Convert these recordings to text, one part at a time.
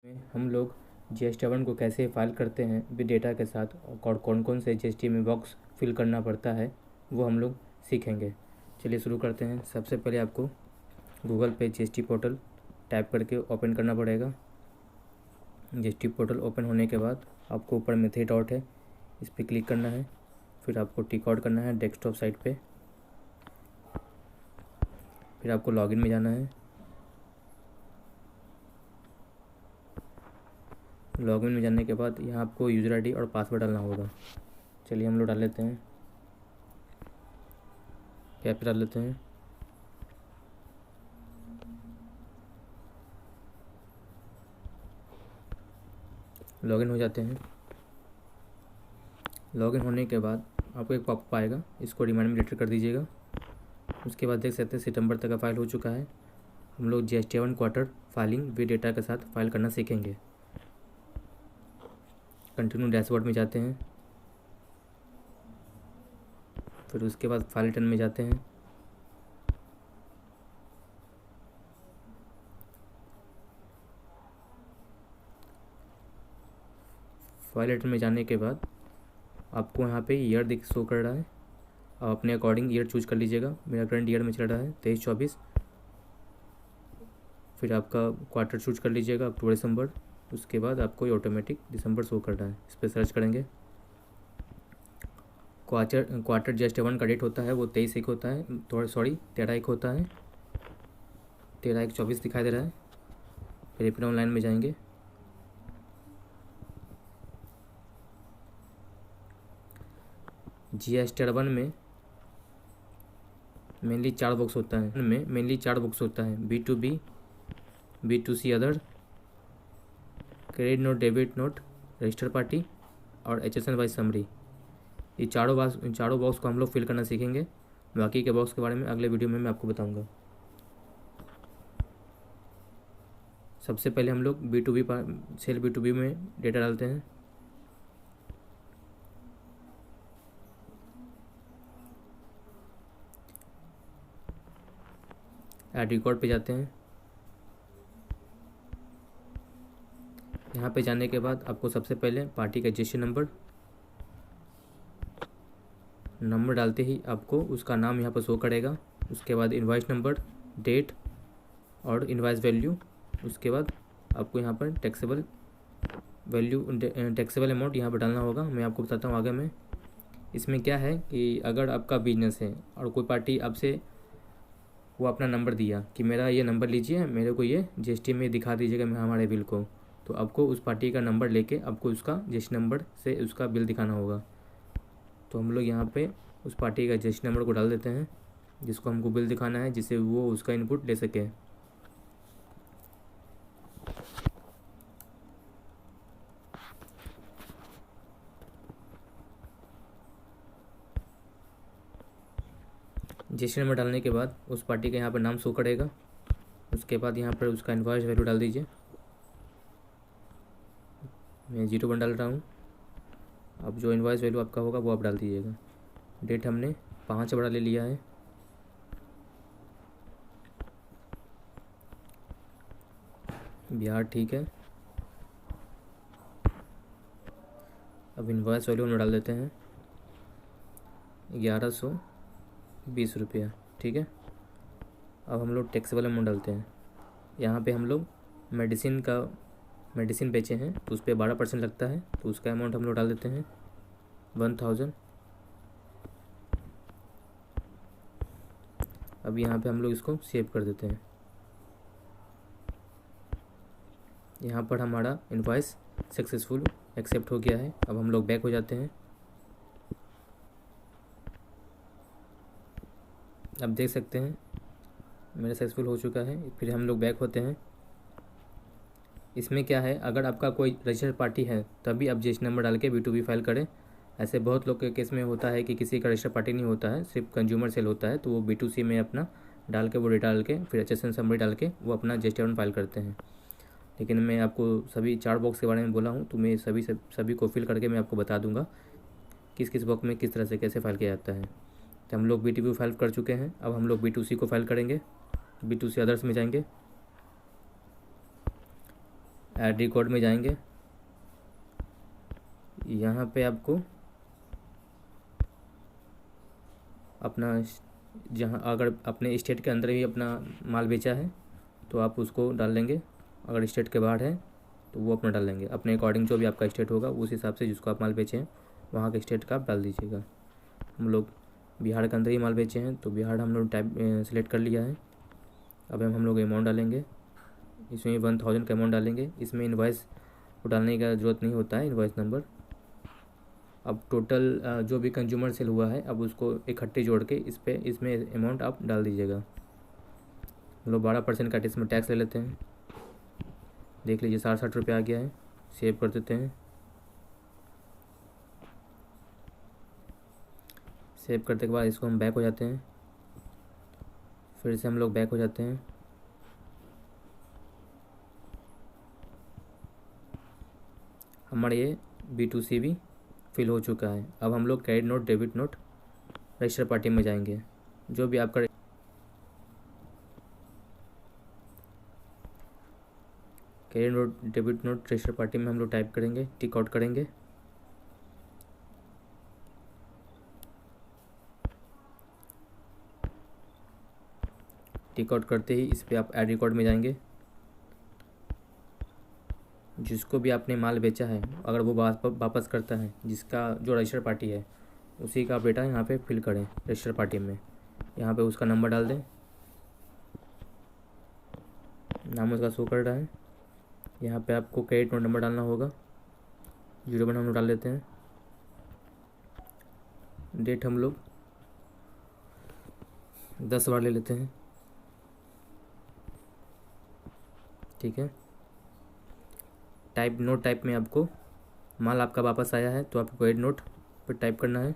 में हम लोग GS7 को कैसे फाइल करते हैं बिग डेटा के साथ और कौन कौन से GST में बॉक्स फिल करना पड़ता है वो हम लोग सीखेंगे। चलिए शुरू करते हैं। सबसे पहले आपको गूगल पे GST पोर्टल टाइप करके ओपन करना पड़ेगा। GST पोर्टल ओपन होने के बाद आपको ऊपर में 3 डॉट है, इस पर क्लिक करना है। फिर आपको टिक आउट करना है डेस्कटॉप साइट पे। फिर आपको लॉगिन में जाना है। लॉगिन में जाने के बाद यहाँ आपको यूज़र आईडी और पासवर्ड डालना होगा। चलिए हम लोग डाल लेते हैं, कैप डाल लेते हैं। लॉगिन हो जाते हैं। लॉगिन होने के बाद आपको एक पॉपअप आएगा, इसको रिमाइंड में लेटर कर दीजिएगा। उसके बाद देख सकते हैं सितंबर तक का फाइल हो चुका है। हम लोग GS7 quarter filing with data के साथ फाइल करना सीखेंगे। कंटिन्यू डैशबोर्ड में जाते हैं। फिर उसके बाद फाइल रिटर्न में जाते हैं। फाइल रिटर्न में जाने के बाद आपको यहाँ पे ईयर दिख शो कर रहा है। आप अपने अकॉर्डिंग ईयर चूज कर लीजिएगा। मेरा करंट ईयर में चल रहा है 23-24। फिर आपका क्वार्टर चूज कर लीजिएगा, अक्टूबर दिसंबर। उसके बाद आपको ये ऑटोमेटिक दिसंबर शो कर रहा है, इस पर सर्च करेंगे। क्वार्टर GS7 का डेट होता है वो 23/1 होता है, 13/1 होता है। 13/1/24 दिखाई दे रहा है। फिर अपने ऑनलाइन में जाएंगे। GS7 में मेनली 4 बॉक्स होता है। B2B, B2C other, credit note, debit note, register party और HSN वाइज समरी। ये चारों बॉक्स को हम लोग फिल करना सीखेंगे। बाकी के बॉक्स के बारे में अगले वीडियो में मैं आपको बताऊंगा। सबसे पहले हम लोग सेल B2B में डेटा डालते हैं। ऐड रिकॉर्ड पे जाते हैं। यहाँ पे जाने के बाद आपको सबसे पहले पार्टी का रजिस्ट्रेशन नंबर डालते ही आपको उसका नाम यहाँ पर शो करेगा। उसके बाद इनवॉइस नंबर, डेट और इनवॉइस वैल्यू। उसके बाद आपको यहाँ पर टैक्सेबल अमाउंट यहाँ पर डालना होगा। मैं आपको बताता हूँ आगे में। इसमें क्या है कि अगर आपका बिजनेस है और कोई पार्टी आपसे वो अपना नंबर दिया कि मेरा ये नंबर लीजिए, मेरे को ये GST में दिखा दीजिएगा मैं हमारे बिल को, तो आपको उस पार्टी का नंबर लेके आपको उसका GST नंबर से उसका बिल दिखाना होगा। तो हम लोग यहाँ पे उस पार्टी का GST नंबर को डाल देते हैं जिसको हमको बिल दिखाना है, जिससे वो उसका इनपुट ले सके। GST नंबर डालने के बाद उस पार्टी का यहाँ पर नाम शो करेगा। उसके बाद यहाँ पर उसका इनवॉइस वैल्यू डाल दीजिए। मैं 0 डाल रहा हूँ। अब जो इनवॉइस वैल्यू आपका होगा वो आप डाल दीजिएगा। डेट हमने 5 बड़ा ले लिया है। बिहार ठीक है। अब इनवॉइस वैल्यू हम डाल देते हैं 1120 रुपया, ठीक है। अब हम लोग टैक्सेबल अमाउंट डालते हैं। यहाँ पे हम लोग मेडिसिन बेचे हैं तो उस पर 12% लगता है, तो उसका अमाउंट हम लोग डाल देते हैं 1000। अब यहाँ पे हम लोग इसको सेव कर देते हैं। यहाँ पर हमारा इनवॉइस सक्सेसफुल एक्सेप्ट हो गया है। अब हम लोग बैक हो जाते हैं। अब देख सकते हैं मेरा सक्सेसफुल हो चुका है। फिर हम लोग बैक होते हैं। इसमें क्या है, अगर आपका कोई रजिस्टर्ड पार्टी है तभी आप GST नंबर डाल के B2B फाइल करें। ऐसे बहुत लोग के केस में होता है कि किसी का रजिस्टर्ड पार्टी नहीं होता है, सिर्फ कंज्यूमर सेल होता है, तो वो B2C में अपना डाल के वो डेटा डाल के फिर HSN समरी डाल के वो अपना GS7 फाइल करते हैं। लेकिन मैं आपको सभी 4 बॉक्स के बारे में बोला हूँ, तो मैं सभी को फिल करके मैं आपको बता दूंगा किस किस बॉक्स में किस तरह से कैसे फाइल किया जाता है। तो हम लोग B2B फाइल कर चुके हैं। अब हम लोग B2C को फाइल करेंगे। B2C अदर्स में जाएंगे। ऐड रिकॉर्ड में जाएंगे। यहाँ पे आपको अपना जहाँ अगर अपने स्टेट के अंदर ही अपना माल बेचा है तो आप उसको डाल लेंगे, अगर स्टेट के बाहर है तो वो अपना डाल लेंगे। अपने अकॉर्डिंग जो भी आपका स्टेट होगा उस हिसाब से जिसको आप माल बेचे हैं वहाँ के स्टेट का आप डाल दीजिएगा। हम लोग बिहार के अंदर ही माल बेचे हैं तो बिहार हम लोग टाइप सेलेक्ट कर लिया है। अब हम लोग अमाउंट डालेंगे, इसमें 1000 का अमाउंट डालेंगे। इसमें इन्वाइस को डालने का ज़रूरत नहीं होता है, इन्वाइस नंबर। अब टोटल जो भी कंज्यूमर सेल हुआ है अब उसको इकट्ठे जोड़ के इसमें अमाउंट आप डाल दीजिएगा। हम लोग 12% का इसमें टैक्स ले लेते हैं। देख लीजिए 60 रुपये आ गया है। सेव कर देते हैं। सेव करने के बाद इसको हम बैक हो जाते हैं, फिर से हम लोग बैक हो जाते हैं। हमारा ये B2C भी फिल हो चुका है। अब हम लोग credit note, debit note, register party में जाएंगे। जो भी आपका credit note, debit note, register party में हम लोग टाइप करेंगे, टिक आउट करेंगे। टिक आउट करते ही इस पर आप ऐड रिकॉर्ड में जाएंगे। जिसको भी आपने माल बेचा है अगर वो वापस करता है, जिसका जो रजिस्टर पार्टी है उसी का डेटा यहाँ पे फिल करें रजिस्टर पार्टी में। यहाँ पे उसका नंबर डाल दें, नाम उसका शो कर रहा है। यहाँ पे आपको क्रेडिट नोट नंबर डालना होगा, 01 हम लोग डाल देते हैं। डेट हम लोग 10 बार ले लेते हैं, ठीक है। टाइप नोट टाइप में आपको माल आपका वापस आया है तो आपको क्रेडिट नोट पर टाइप करना है,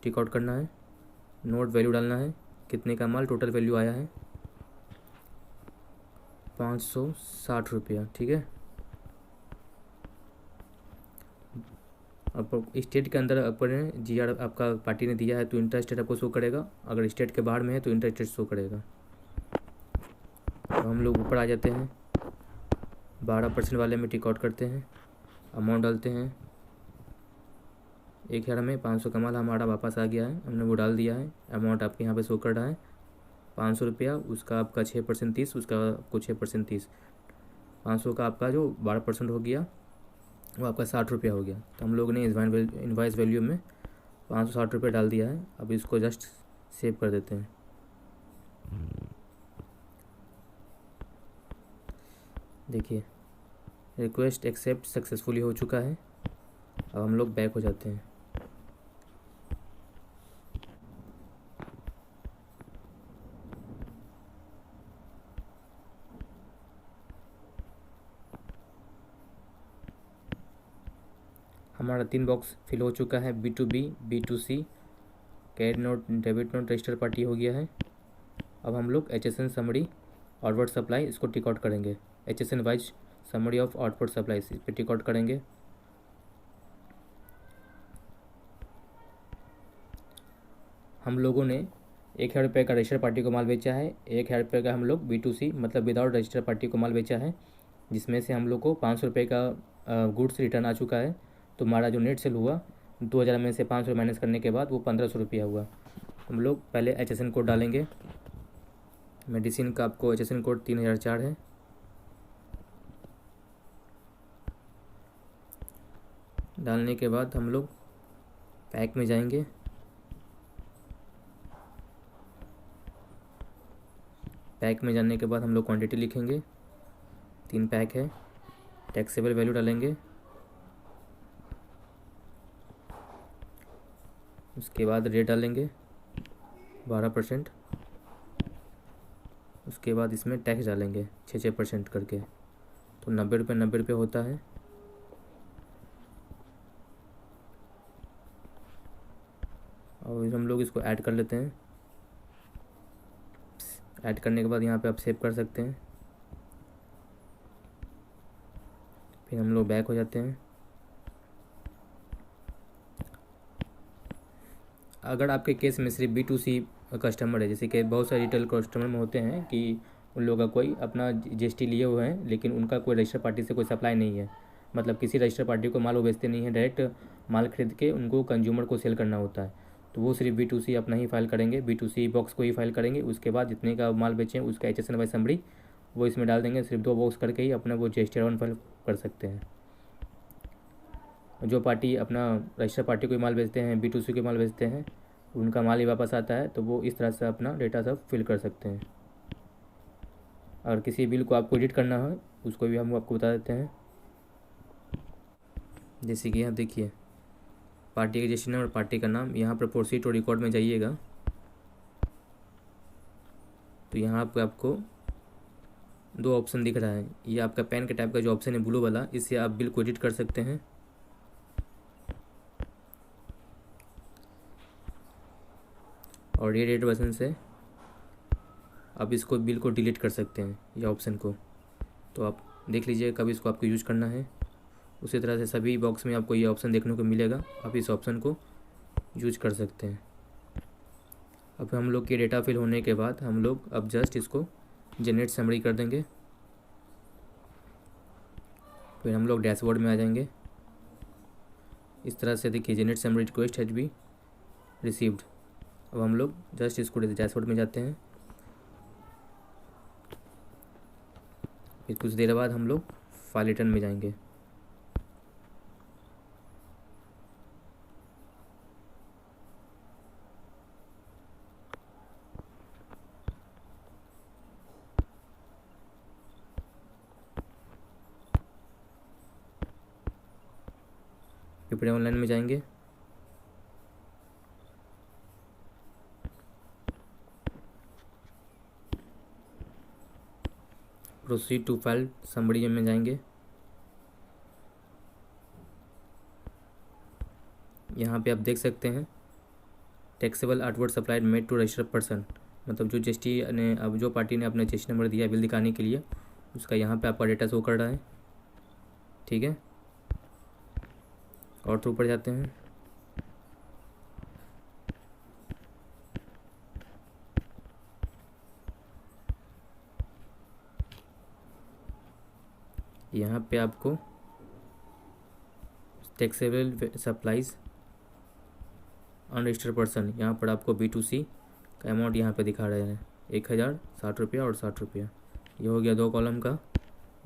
टिक आउट करना है। नोट वैल्यू डालना है, कितने का माल टोटल वैल्यू आया है 560 रुपया, ठीक है। अब स्टेट के अंदर अपने GR आपका पार्टी ने दिया है तो इंटर स्टेट आपको शो करेगा, अगर स्टेट के बाहर में है तो इंटर स्टेट शो करेगा। तो हम लोग ऊपर आ जाते हैं, 12% वाले में टिक आउट करते हैं, अमाउंट डालते हैं। 1000 में 500 का माल हमारा वापस आ गया है, हमने वो डाल दिया है। अमाउंट आपके यहाँ पे शो कर रहा है 500 रुपया, उसका आपका 6% 30, उसका आपको 6% 30, 500 का आपका जो 12% हो गया वो आपका 60 रुपया हो गया। तो हम लोग ने इनवाइस वैल्यू में 560 रुपये डाल दिया है। अब इसको जस्ट सेव कर देते हैं। देखिए रिक्वेस्ट एक्सेप्ट सक्सेसफुली हो चुका है। अब हम लोग बैक हो जाते हैं। हमारा 3 बॉक्स फिल हो चुका है, B2B, B2C, credit note, debit note, register party हो गया है। अब हम लोग HSN समरी आउटवर्ड सप्लाई इसको टिक आउट करेंगे। HSN wise summary of output supplies इस पर टिक आउट करेंगे। हम लोगों ने 1000 रुपये का रजिस्टर पार्टी को माल बेचा है, 1000 रुपये का हम लोग B2C मतलब विदाउट रजिस्टर पार्टी को माल बेचा है, जिसमें से हम लोग को 500 रुपये का गुड्स रिटर्न आ चुका है। तो हमारा जो नेट सेल हुआ 2000 में से 500 माइनस करने के बाद वो 1500 रुपया हुआ। हम लोग पहले HSN कोड डालेंगे। मेडिसिन का आपको HSN कोड 3004 है। डालने के बाद हम लोग पैक में जाएंगे। पैक में जाने के बाद हम लोग क्वांटिटी लिखेंगे, 3 पैक है। टैक्सेबल वैल्यू डालेंगे, उसके बाद रेट डालेंगे 12%, उसके बाद इसमें टैक्स डालेंगे 6% करके, तो 90 रुपये होता है। और हम लोग इसको ऐड कर लेते हैं। ऐड करने के बाद यहाँ पे आप सेव कर सकते हैं। फिर हम लोग बैक हो जाते हैं। अगर आपके केस में सिर्फ B2C कस्टमर है, जैसे कि बहुत सारे रिटेल कस्टमर में होते हैं कि उन लोगों का कोई अपना जीएसटी लिए हुए हैं, लेकिन उनका कोई रजिस्टर पार्टी से कोई सप्लाई नहीं है, मतलब किसी रजिस्टर पार्टी को माल वो बेचते नहीं है, डायरेक्ट माल खरीद के उनको कंज्यूमर को सेल करना होता है। तो वो सिर्फ B2C अपना ही फाइल करेंगे, B2C बॉक्स को ही फाइल करेंगे। उसके बाद जितने का माल बेचें उसका HSN वाई समरी वो इसमें डाल देंगे। सिर्फ 2 बॉक्स करके ही अपना वो GST R1 फाइल कर सकते हैं। जो पार्टी अपना रजिस्टर पार्टी को माल बेचते हैं, B2C के माल बेचते हैं, उनका माल ही वापस आता है, तो वो इस तरह से अपना डेटा सब फिल कर सकते हैं। और किसी बिल को आपको एडिट करना है उसको भी हम आपको बता देते हैं। जैसे कि यहाँ देखिए पार्टी का रजिस्ट्रेशन और पार्टी का नाम, यहाँ पर प्रोसीड टू रिकॉर्ड में जाइएगा तो यहाँ पर आपको 2 ऑप्शन दिख रहा है। ये आपका पेन के टाइप का जो ऑप्शन है ब्लू वाला, इससे आप बिल को एडिट कर सकते हैं। और ये रेड बटन से आप इसको बिल को डिलीट कर सकते हैं, ये ऑप्शन को। तो आप देख लीजिए कब इसको आपको यूज़ करना है। उसी तरह से सभी बॉक्स में आपको ये ऑप्शन देखने को मिलेगा, आप इस ऑप्शन को यूज कर सकते हैं। अब हम लोग के डेटा फिल होने के बाद हम लोग अब जस्ट इसको जनरेट समरी कर देंगे। फिर हम लोग डैशबोर्ड में आ जाएंगे। इस तरह से देखिए generate summary request has be received. अब हम लोग जस्ट इसको डैशबोर्ड में जाते हैं। फिर कुछ देर बाद हम लोग फाइल रिटर्न में जाएंगे। फिर ऑनलाइन में जाएंगे। प्रोसीड टू फाइल समरी में जाएंगे। यहाँ पे आप देख सकते हैं taxable outward supplied made to registered person, मतलब जो जीएसटी ने अब जो पार्टी ने अपना जीएसटी नंबर दिया बिल दिखाने के लिए, उसका यहाँ पे आपका डेटा शो कर रहा है। ठीक है, और तो ऊपर जाते हैं। यहाँ पे आपको टैक्सेबल सप्लाईज अनरजिस्टर्ड पर्सन, यहाँ पर आपको B2C का अमाउंट यहाँ पे दिखा रहे हैं 1060 रुपया और 60 रुपया। ये हो गया 2 कॉलम का,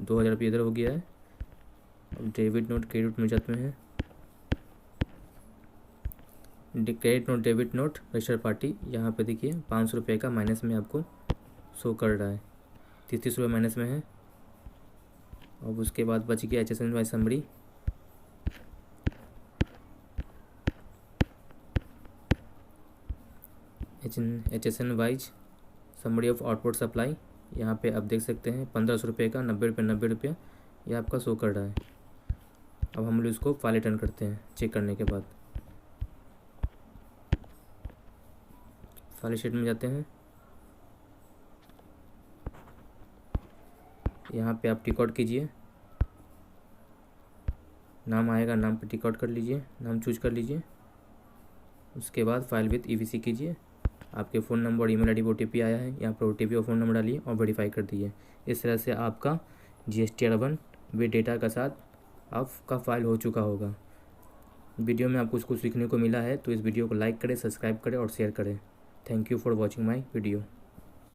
2000 रुपये इधर हो गया है। अब डेबिट नोट क्रेडिट में जाते हैं। Credit note debit note registered party, यहाँ पे देखिए 500 रुपये का माइनस में आपको शो कर रहा है, 30 रुपये माइनस में है। अब उसके बाद बच गया HSN wise summary. HSN wise summary of output supply, यहाँ पे आप देख सकते हैं 1500 रुपये का 90 रुपये ये आपका शो कर रहा है। अब हम लोग इसको फाइल रिटर्न करते हैं चेक करने के बाद। फाइल शीट में जाते हैं। यहाँ पे आप टिक आउट कीजिए, नाम आएगा, नाम पे टिक आउट कर लीजिए, नाम चूज कर लीजिए। उसके बाद फाइल विथ EVC कीजिए। आपके फ़ोन नंबर और ईमेल आईडी पर OTP आया है, यहाँ पर OTP और फ़ोन नंबर डालिए और वेरीफाई कर दीजिए। इस तरह से आपका GST R1 विद डेटा का साथ आपका फाइल हो चुका होगा। वीडियो में आपको कुछ सीखने को मिला है तो इस वीडियो को लाइक करें, सब्सक्राइब करें और शेयर करें। Thank you for watching my video.